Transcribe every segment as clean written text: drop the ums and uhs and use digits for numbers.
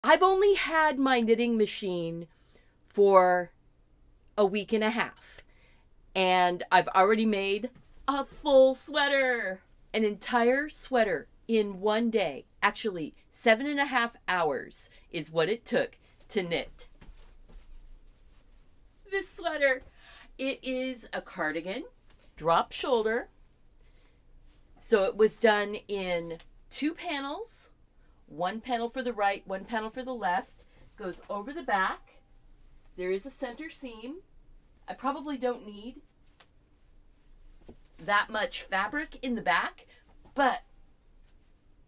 I've only had my knitting machine for a week and a half, and I've already made a full sweater, an entire sweater in one day. Actually, 7.5 hours is what it took to knit this sweater. It is a cardigan, drop shoulder. So it was done in 2 panels, one panel for the right, one panel for the left, goes over the back. There is a center seam. I probably don't need that much fabric in the back, but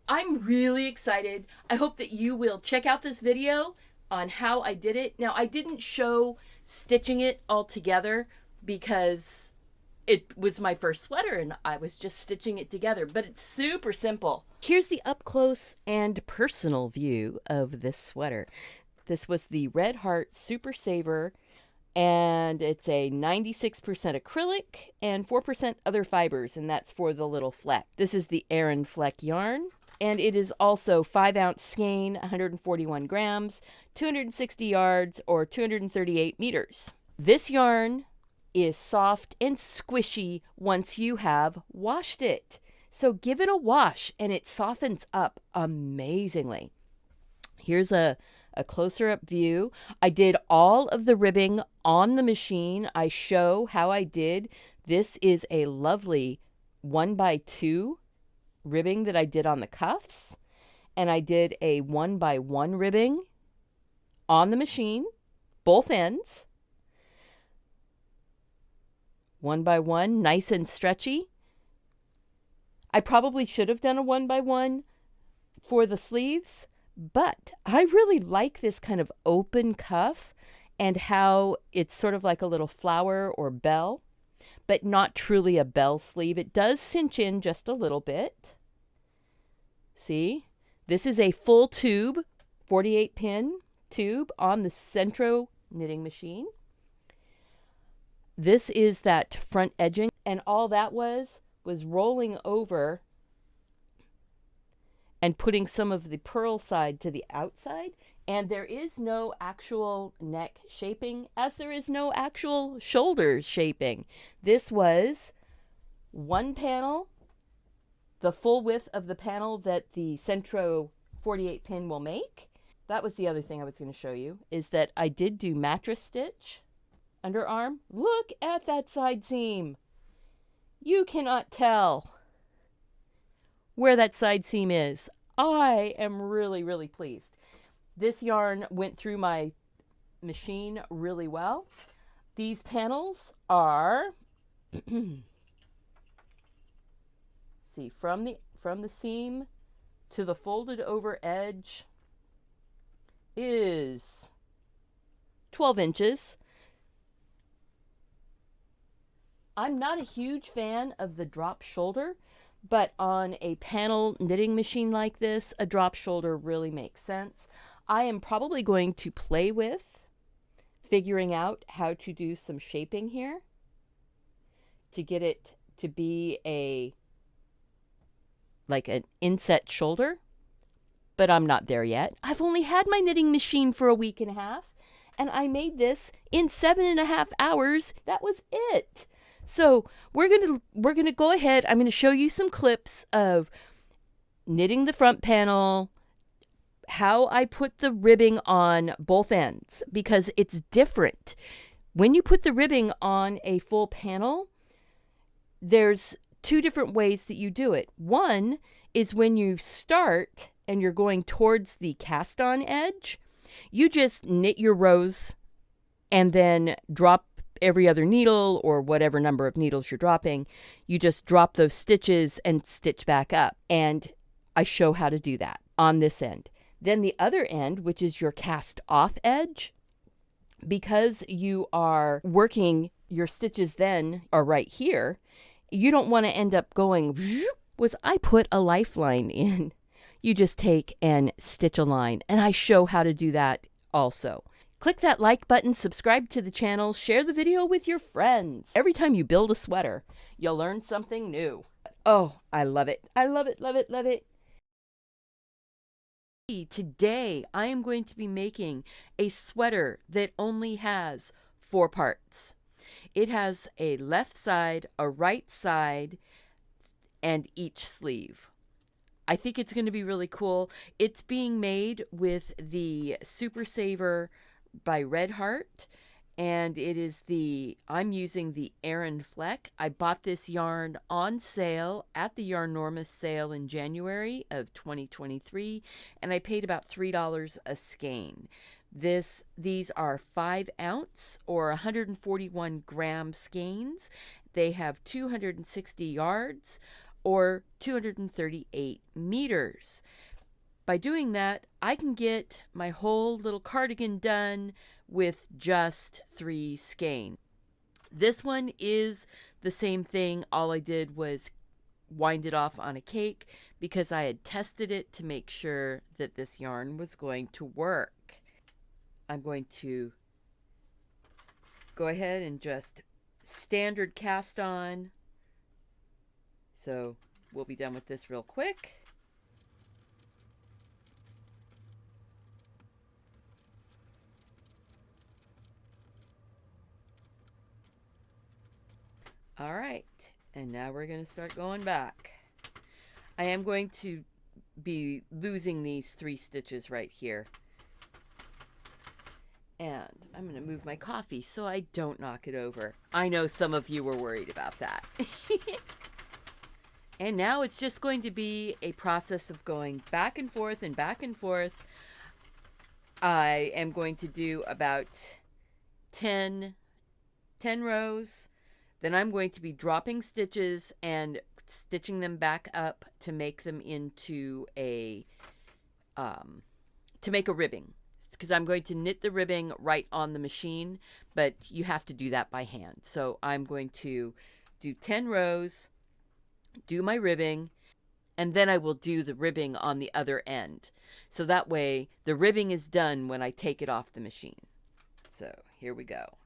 I'm really excited. I hope that you will check out this video on how I did it. Now, I didn't show stitching it all together because it was my first sweater and I was just stitching it together, but it's super simple. Here's the up close and personal view of this sweater. This was the Red Heart Super Saver, and it's a 96% acrylic and 4% other fibers, and that's for the little fleck. This is the Aran Fleck yarn, and it is also 5-ounce skein, 141 grams, 260 yards, or 238 meters. This yarn is soft and squishy once you have washed it. So give it a wash and it softens up amazingly. Here's a closer up view. I did all of the ribbing on the machine. I show how I did. This is a lovely 1x2 ribbing that I did on the cuffs. And I did a 1x1 ribbing on the machine, both ends. 1x1, nice and stretchy. I probably should have done a 1x1 for the sleeves, but I really like this kind of open cuff and how it's sort of like a little flower or bell, but not truly a bell sleeve. It does cinch in just a little bit. See? This is a full tube, 48 pin tube on the Sentro knitting machine. This is that front edging, and all that was rolling over and putting some of the purl side to the outside. And there is no actual neck shaping, as there is no actual shoulder shaping. This was one panel, the full width of the panel that the Sentro 48 pin will make. That was the other thing I was going to show you, is that I did do mattress stitch. Underarm, look at that side seam. You cannot tell where that side seam is. I am really, really pleased. This yarn went through my machine really well. These panels are, see, from the seam to the folded over edge is 12 inches. I'm not a huge fan of the drop shoulder, but on a panel knitting machine like this, a drop shoulder really makes sense. I am probably going to play with figuring out how to do some shaping here to get it to be like an inset shoulder, but I'm not there yet. I've only had my knitting machine for a week and a half, and I made this in 7.5 hours. That was it. So we're gonna go ahead. I'm gonna show you some clips of knitting the front panel, how I put the ribbing on both ends, because it's different. When you put the ribbing on a full panel, there's 2 different ways that you do it. One is when you start and you're going towards the cast on edge, you just knit your rows and then drop every other needle or whatever number of needles you're dropping. You just drop those stitches and stitch back up. And I show how to do that on this end. Then the other end, which is your cast off edge, because you are working, your stitches then are right here. You don't want to end up going, was I put a lifeline in. You just take and stitch a line. And I show how to do that also. Click that like button, subscribe to the channel, share the video with your friends. Every time you build a sweater, you'll learn something new. Oh, I love it. I love it, love it, love it. Today, I am going to be making a sweater that only has 4 parts. It has a left side, a right side, and each sleeve. I think it's going to be really cool. It's being made with the Super Saver by Red Heart, and I'm using the Aran Fleck. I bought this yarn on sale at the Yarnormous sale in January of 2023, and I paid about $3 a skein. These are 5 ounce or 141 gram skeins. They have 260 yards or 238 meters. By doing that, I can get my whole little cardigan done with just 3 skein. This one is the same thing. All I did was wind it off on a cake because I had tested it to make sure that this yarn was going to work. I'm going to go ahead and just standard cast on. So we'll be done with this real quick. All right, and now we're going to start going back. I am going to be losing these 3 stitches right here. And I'm going to move my coffee so I don't knock it over. I know some of you were worried about that. And now it's just going to be a process of going back and forth and back and forth. I am going to do about 10 rows. Then I'm going to be dropping stitches and stitching them back up to make them into to make a ribbing. Because I'm going to knit the ribbing right on the machine, but you have to do that by hand. So I'm going to do 10 rows, do my ribbing, and then I will do the ribbing on the other end. So that way the ribbing is done when I take it off the machine. So here we go.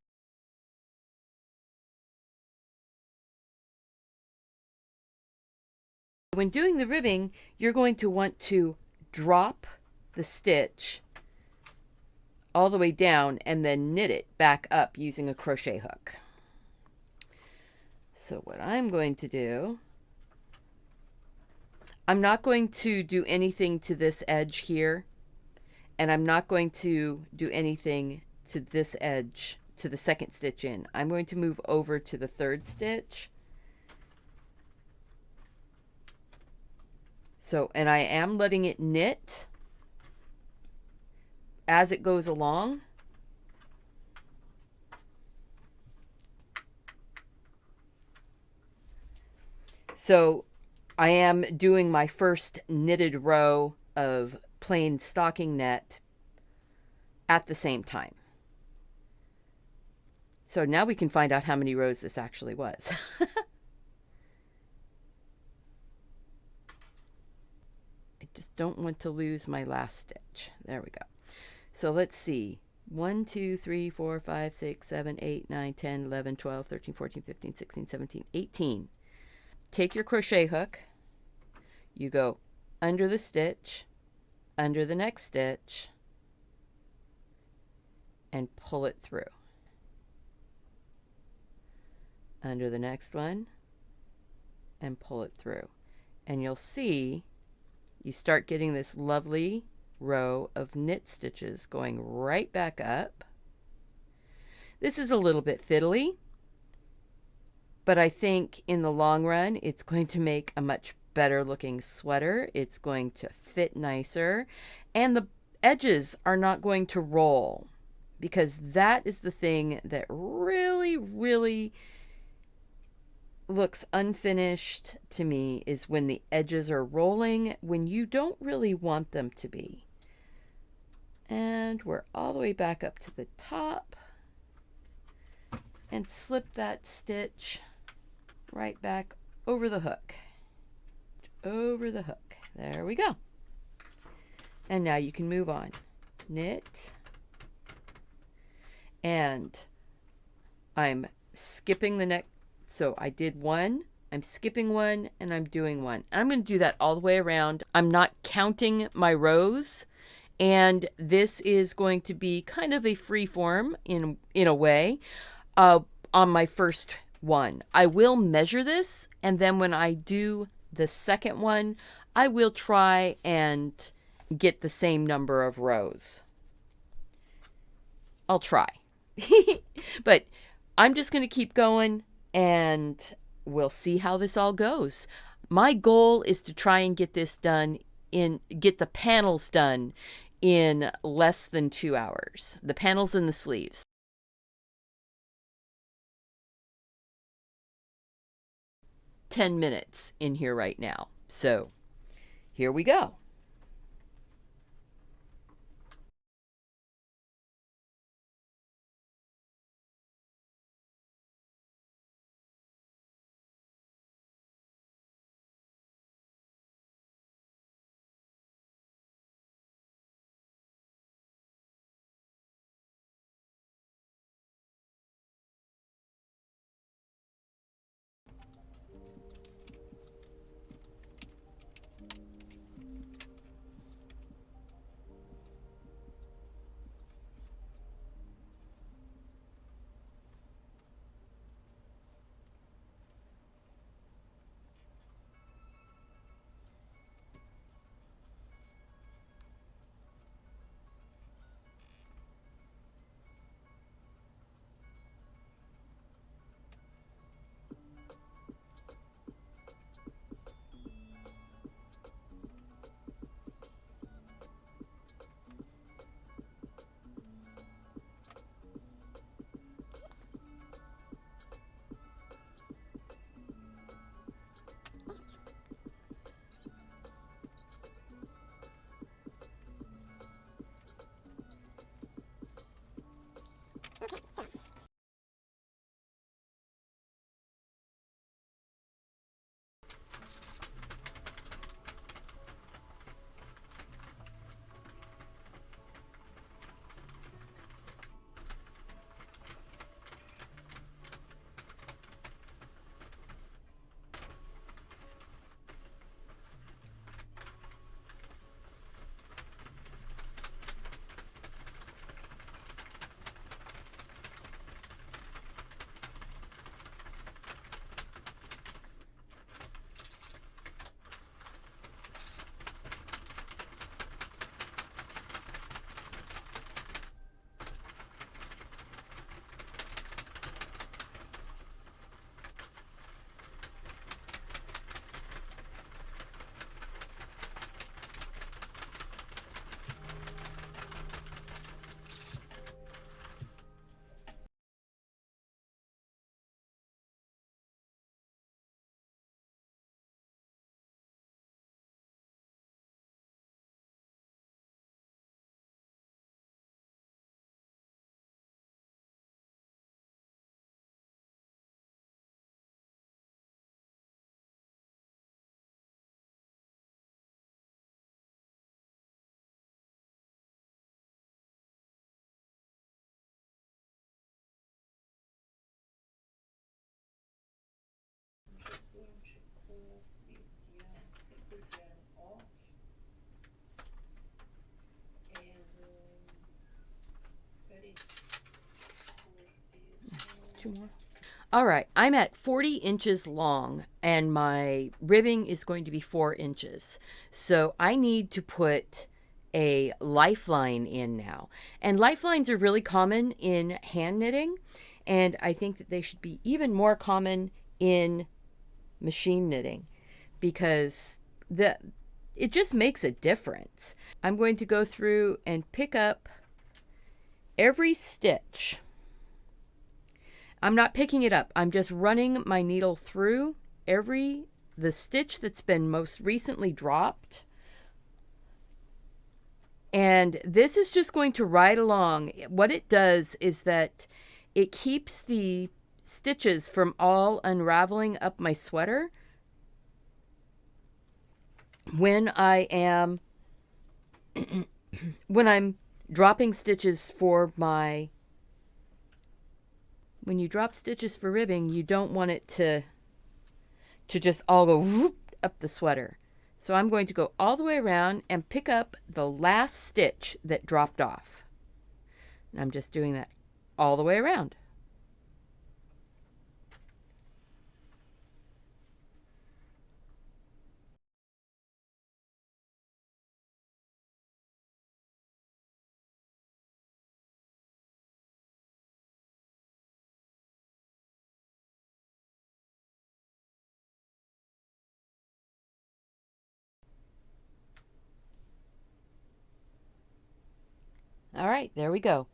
When doing the ribbing, you're going to want to drop the stitch all the way down and then knit it back up using a crochet hook. So what I'm going to do, I'm not going to do anything to this edge here, and I'm not going to do anything to this edge, to the second stitch in. I'm going to move over to the 3rd stitch. So, and I am letting it knit as it goes along. So I am doing my first knitted row of plain stocking net at the same time. So now we can find out how many rows this actually was. I just don't want to lose my last stitch. There we go. So let's see. 1, 2, 3, 4, 5, 6, 7, 8, 9, 10, 11, 12, 13, 14, 15, 16, 17, 18. Take your crochet hook. You go under the stitch, under the next stitch, and pull it through. Under the next one, and pull it through. And you'll see you start getting this lovely row of knit stitches going right back up. This is a little bit fiddly, but I think in the long run it's going to make a much better looking sweater. It's going to fit nicer, and the edges are not going to roll, because that is the thing that really looks unfinished to me, is when the edges are rolling when you don't really want them to be. And we're all the way back up to the top, and slip that stitch right back over the hook. Over the hook. There we go. And now you can move on. Knit. And I'm skipping the next. So I did one, I'm skipping one, and I'm doing one. I'm going to do that all the way around. I'm not counting my rows And this is going to be kind of a free form in a way on my first one. I will measure this, and then when I do the second one, I will try and get the same number of rows. I'll try. But I'm just going to keep going, and we'll see how this all goes. My goal is to try and get this done get the panels done in less than 2 hours. The panels and the sleeves. 10 minutes in here right now. So here we go. Two more. All right, I'm at 40 inches long, and my ribbing is going to be 4 inches. So I need to put a lifeline in now. And lifelines are really common in hand knitting, and I think that they should be even more common in machine knitting because it just makes a difference. I'm going to go through and pick up every stitch. I'm not picking it up. I'm just running my needle through the stitch that's been most recently dropped. And this is just going to ride along. What it does is that it keeps the stitches from all unraveling up my sweater when I'm dropping stitches for my when you drop stitches for ribbing, you don't want it to just all go whoop up the sweater. So I'm going to go all the way around and pick up the last stitch that dropped off. And I'm just doing that all the way around. All right, there we go.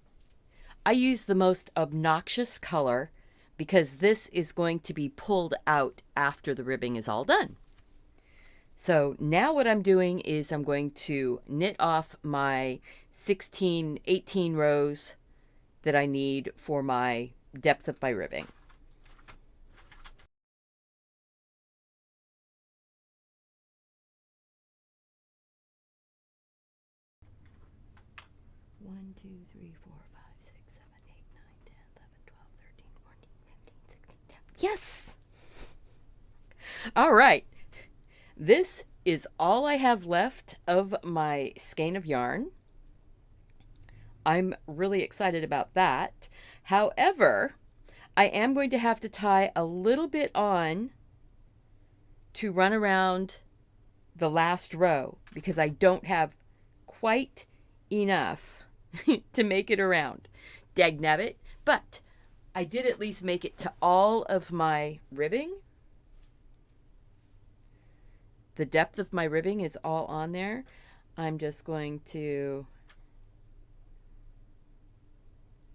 I use the most obnoxious color because this is going to be pulled out after the ribbing is all done. So now what I'm doing is I'm going to knit off my 18 rows that I need for my depth of my ribbing. One, two, three, four, five, six, 7, 8, 9, 10, 11, 12, 13, 14, 15, 16, 17. Yes! All right. This is all I have left of my skein of yarn. I'm really excited about that. However, I am going to have to tie a little bit on to run around the last row because I don't have quite enough to make it around. Dagnabbit. But I did at least make it to all of my ribbing. The depth of my ribbing is all on there. I'm just going to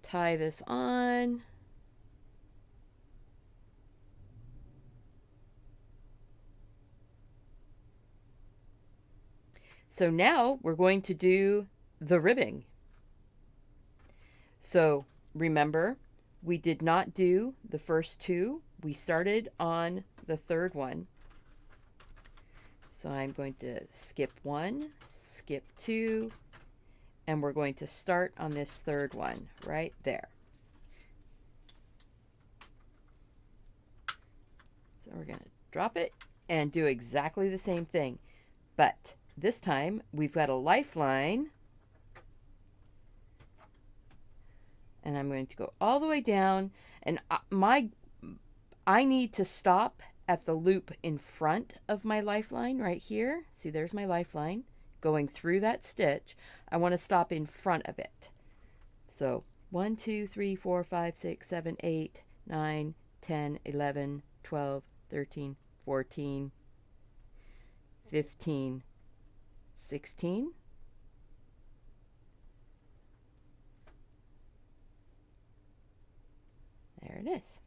tie this on. So now we're going to do the ribbing. So remember, we did not do the first two. We started on the third one. So I'm going to skip one, skip two, and we're going to start on this third one right there. So we're going to drop it and do exactly the same thing. But this time we've got a lifeline. And I'm going to go all the way down, and I need to stop at the loop in front of my lifeline right here. See, there's my lifeline going through that stitch. I want to stop in front of it. So 1, 2, 3, 4, 5, 6, 7, 8, 9, 10, 11, 12, 13, 14, 15, 16. There it is.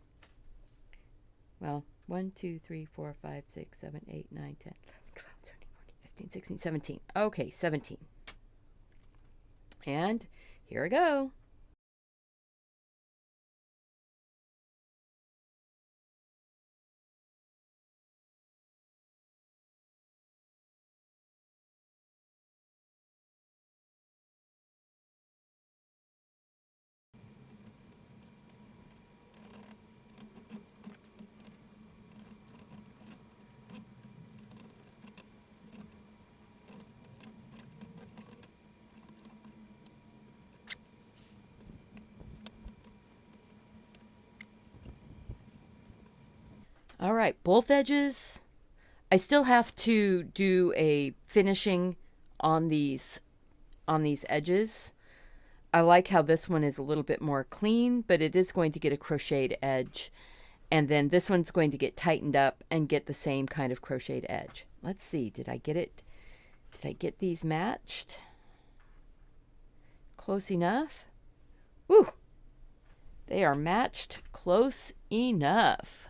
Well, 1, 2, 3, 4, 5, 6, 7, 8, 9, 10, 11, 12, 13, 14, 15, 16, 17. Okay, 17. And here I go. All right, both edges. I still have to do a finishing on these edges. I like how this one is a little bit more clean, but it is going to get a crocheted edge. And then this one's going to get tightened up and get the same kind of crocheted edge. Let's see, did I get it? Did I get these matched? Close enough? Ooh, they are matched close enough.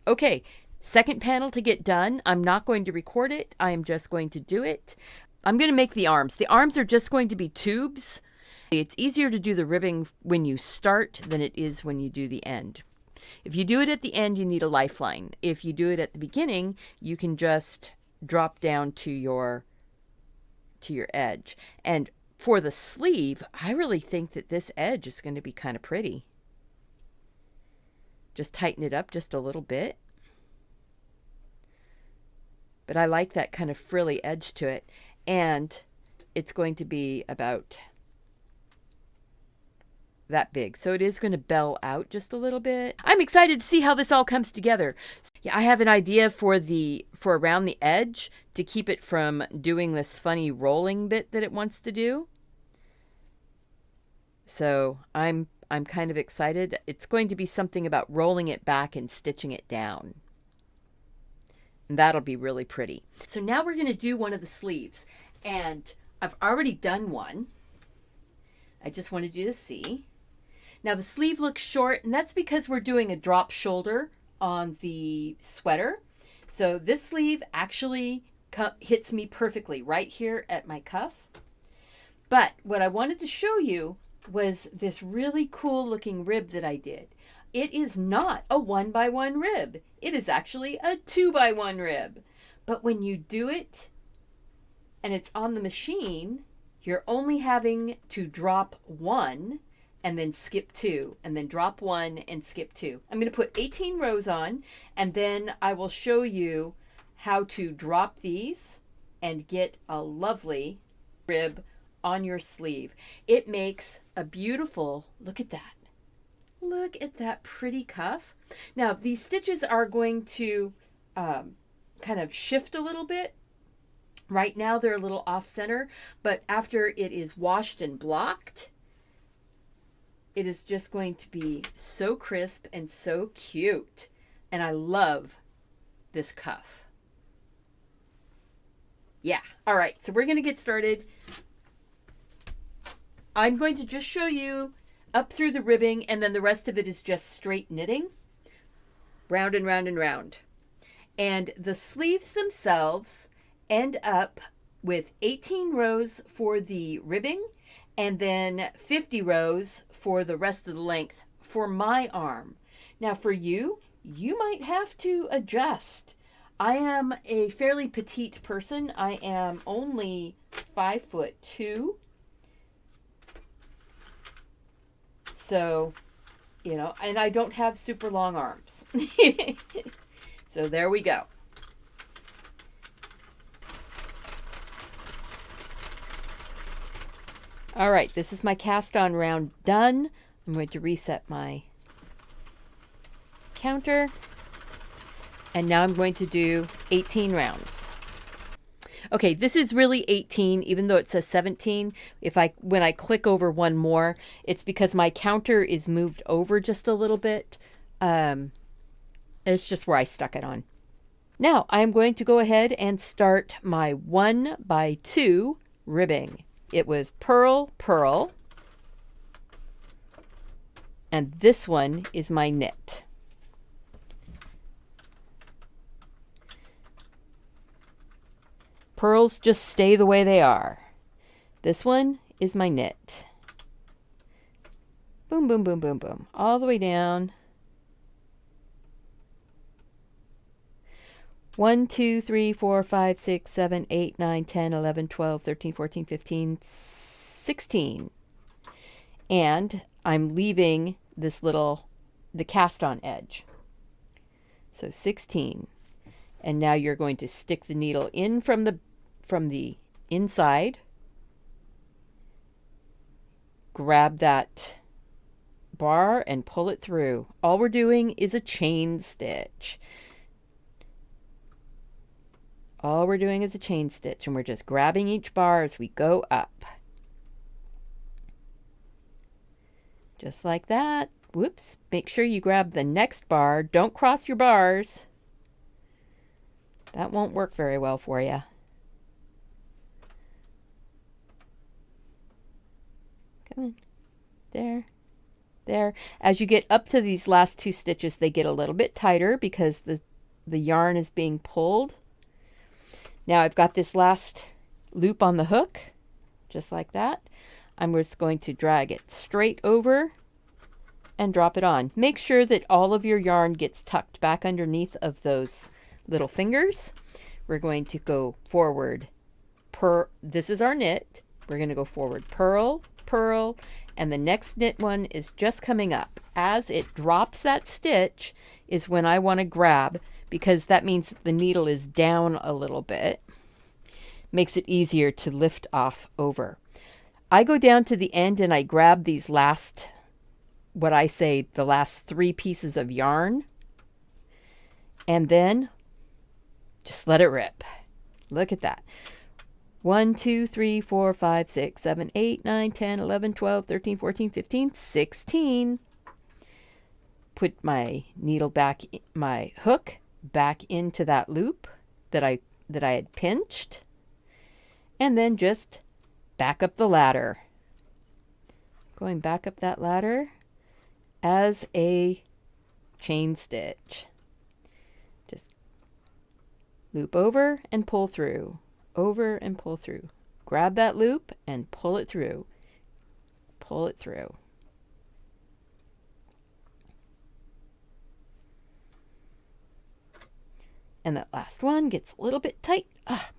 Okay, second panel to get done. I'm not going to record it. I am just going to do it. I'm going to make the arms. The arms are just going to be tubes. It's easier to do the ribbing when you start than it is when you do the end. If you do it at the end, you need a lifeline. If you do it at the beginning, you can just drop down to your edge. And for the sleeve, I really think that this edge is going to be kind of pretty. Just tighten it up just a little bit. but I like that kind of frilly edge to it. And it's going to be about that big. So it is going to bell out just a little bit. I'm excited to see how this all comes together. Yeah, I have an idea for around the edge to keep it from doing this funny rolling bit that it wants to do. So I'm kind of excited. It's going to be something about rolling it back and stitching it down. And that'll be really pretty. So now we're going to do one of the sleeves. And I've already done one. I just wanted you to see. Now the sleeve looks short, and that's because we're doing a drop shoulder on the sweater. So this sleeve actually hits me perfectly right here at my cuff. But what I wanted to show you was this really cool looking rib that I did. It is not a 1x1 rib. It is actually a 2x1 rib. But when you do it and it's on the machine, you're only having to drop one and then skip two, and then drop one and skip two. I'm going to put 18 rows on, and then I will show you how to drop these and get a lovely rib on your sleeve. It makes a beautiful, look at that. Look at that pretty cuff. Now these stitches are going to kind of shift a little bit. Right now they're a little off center, but after it is washed and blocked, it is just going to be so crisp and so cute. And I love this cuff. Yeah. All right. So we're going to get started. I'm going to just show you up through the ribbing, and then the rest of it is just straight knitting. Round and round and round. And the sleeves themselves end up with 18 rows for the ribbing, and then 50 rows for the rest of the length for my arm. Now for you, you might have to adjust. I am a fairly petite person. I am only 5'2". So, you know, and I don't have super long arms. So there we go. All right, this is my cast on round done. I'm going to reset my counter. And now I'm going to do 18 rounds. Okay, this is really 18, even though it says 17. When I click over one more, it's because my counter is moved over just a little bit. It's just where I stuck it on. Now I'm going to go ahead and start my 1x2 ribbing. It was purl, purl, and this one is my knit. Purls just stay the way they are. This one is my knit. Boom, boom, boom, boom, boom. All the way down. 1, 2, 3, 4, 5, 6, 7, 8, 9, 10, 11, 12, 13, 14, 15, 16. And I'm leaving this the cast on edge. So 16. And now you're going to stick the needle in from the inside. Grab that bar and pull it through. All we're doing is a chain stitch. All we're doing is a chain stitch, and we're just grabbing each bar as we go up. Just like that. Whoops. Make sure you grab the next bar. Don't cross your bars. That won't work very well for you. Come on. There. There. As you get up to these last two stitches, they get a little bit tighter because the yarn is being pulled. Now I've got this last loop on the hook, just like that. I'm just going to drag it straight over and drop it on. Make sure that all of your yarn gets tucked back underneath of those little fingers. We're going to go forward. This is our knit. We're going to go forward, purl, purl, and the next knit one is just coming up. As it drops that stitch is when I want to grab, because that means the needle is down a little bit. Makes it easier to lift off over. I go down to the end and I grab these last, what I say, the last 3 pieces of yarn, and then just let it rip. Look at that. 1, 2, 3, 4, 5, 6, 7, 8, 9, 10, 11, 12, 13, 14, 15, 16. Put my needle back, my hook back into that loop that I had pinched, and then just back up the ladder. Going back up that ladder as a chain stitch. Just loop over and pull through, over and pull through. Grab that loop and pull it through. Pull it through. And that last one gets a little bit tight.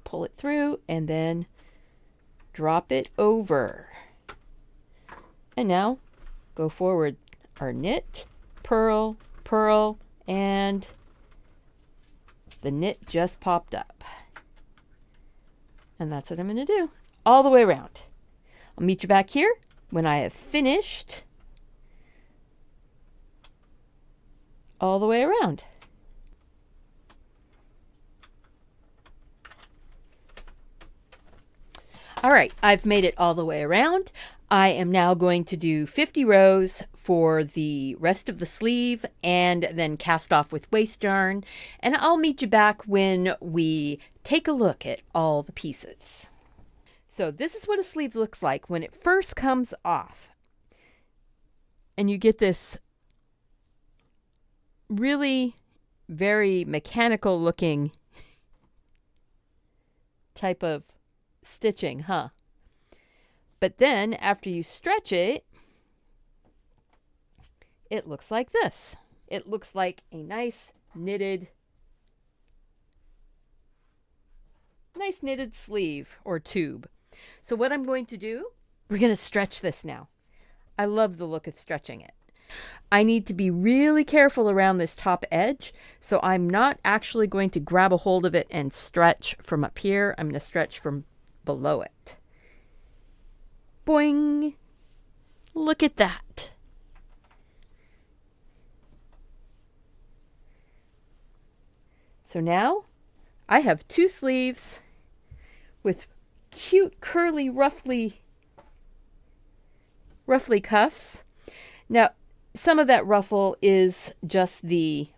Pull it through and then drop it over. And now go forward. Our knit, purl, purl, and the knit just popped up. And that's what I'm going to do all the way around. I'll meet you back here when I have finished all the way around. All right, I've made it all the way around. I am now going to do 50 rows for the rest of the sleeve and then cast off with waste yarn. And I'll meet you back when we take a look at all the pieces. So this is what a sleeve looks like when it first comes off. And you get this really very mechanical looking type of stitching, huh? But then after you stretch it, it looks like this. It looks like a nice knitted sleeve or tube. So what I'm going to do, we're going to stretch this now. I love the look of stretching it. I need to be really careful around this top edge, so I'm not actually going to grab a hold of it and stretch from up here. I'm going to stretch from below it. Boing! Look at that. So now I have 2 sleeves with cute curly ruffly cuffs. Now some of that ruffle is just the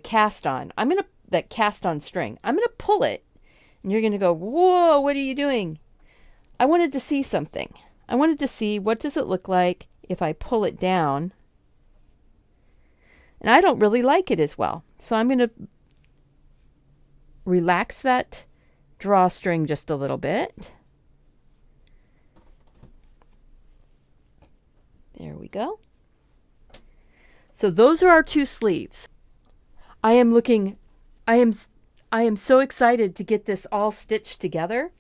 cast on. That cast on string. I'm going to pull it. And you're going to go, whoa, what are you doing? I wanted to see something. I wanted to see what does it look like if I pull it down. And I don't really like it as well. So I'm going to relax that drawstring just a little bit. There we go. So those are our 2 sleeves. I am so excited to get this all stitched together.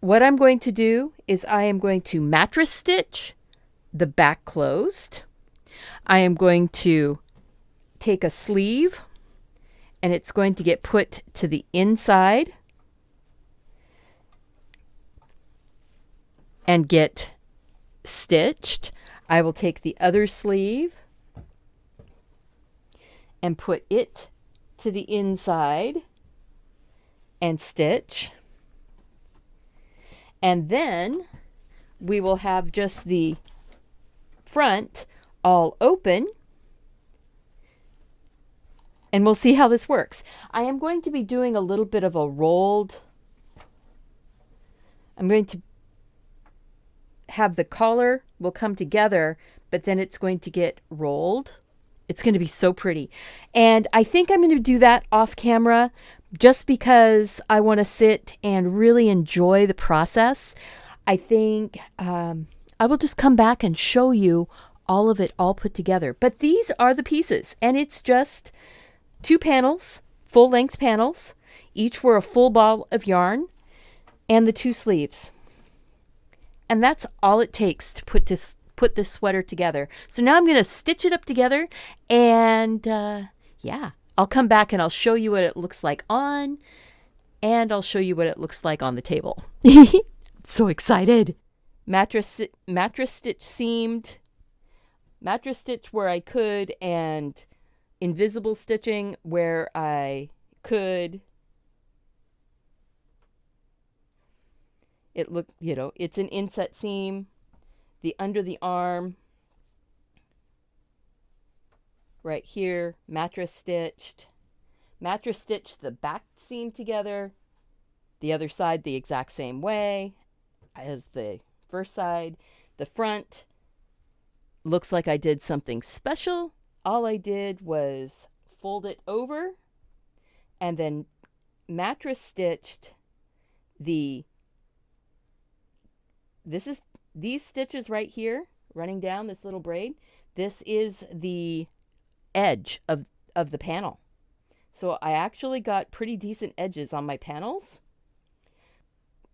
What I'm going to do is I am going to mattress stitch the back closed. I am going to take a sleeve and it's going to get put to the inside and get stitched. I will take the other sleeve and put it to the inside and stitch. And then we will have just the front all open. And we'll see how this works. I am going to be doing a little bit of a rolled. I'm going to have the collar will come together, but then it's going to get rolled. It's going to be so pretty. And I think I'm going to do that off camera just because I want to sit and really enjoy the process. I think I will just come back and show you all of it all put together. But these are the pieces, and it's just 2 panels, full-length panels. Each were a full ball of yarn and the 2 sleeves. And that's all it takes to put put this sweater together. So now I'm going to stitch it up together, and yeah, I'll come back and I'll show you what it looks like on, and I'll show you what it looks like on the table. So excited. Mattress stitch seamed, mattress stitch where I could, and invisible stitching where I could. It looked, it's an inset seam, the under the arm, right here, mattress stitched the back seam together, the other side the exact same way as the first side. The front looks like I did something special. All I did was fold it over and then mattress stitched these stitches right here running down this little braid. This is the edge of the panel. So I actually got pretty decent edges on my panels.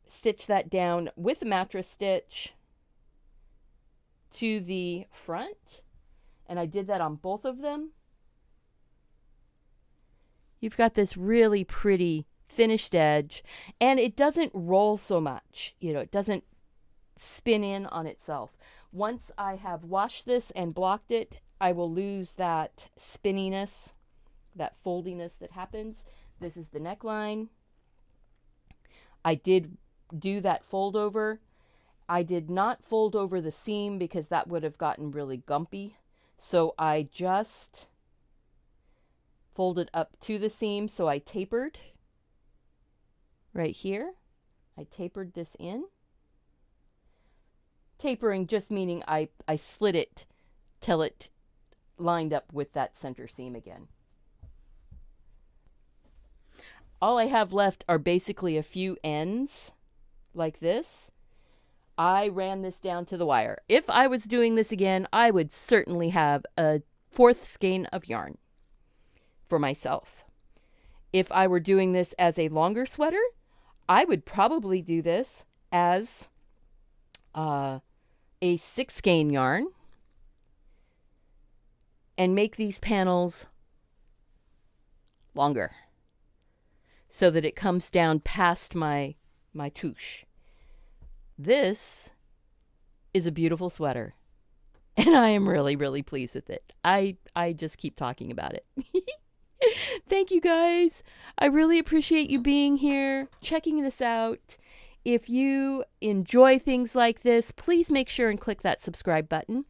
Stitch that down with a mattress stitch to the front, and I did that on both of them. You've got this really pretty finished edge, and it doesn't roll so much. It doesn't spin in on itself. Once I have washed this and blocked it, I will lose that spinniness, that foldiness that happens. This is the neckline. I did do that fold over. I did not fold over the seam because that would have gotten really gumpy. So I just folded up to the seam. So I tapered right here. I tapered this in. Tapering just meaning I slid it till it lined up with that center seam again. All I have left are basically a few ends like this. I ran this down to the wire. If I was doing this again, I would certainly have a 4th skein of yarn for myself. If I were doing this as a longer sweater, I would probably do this as a 6 skein yarn and make these panels longer so that it comes down past my touche. This is a beautiful sweater, and I am really, really pleased with it. I just keep talking about it. Thank you guys. I really appreciate you being here, checking this out. If you enjoy things like this, please make sure and click that subscribe button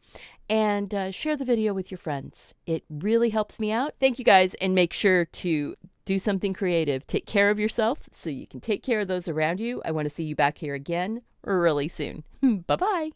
and share the video with your friends. It really helps me out. Thank you guys, and make sure to do something creative. Take care of yourself so you can take care of those around you. I want to see you back here again really soon. Bye-bye.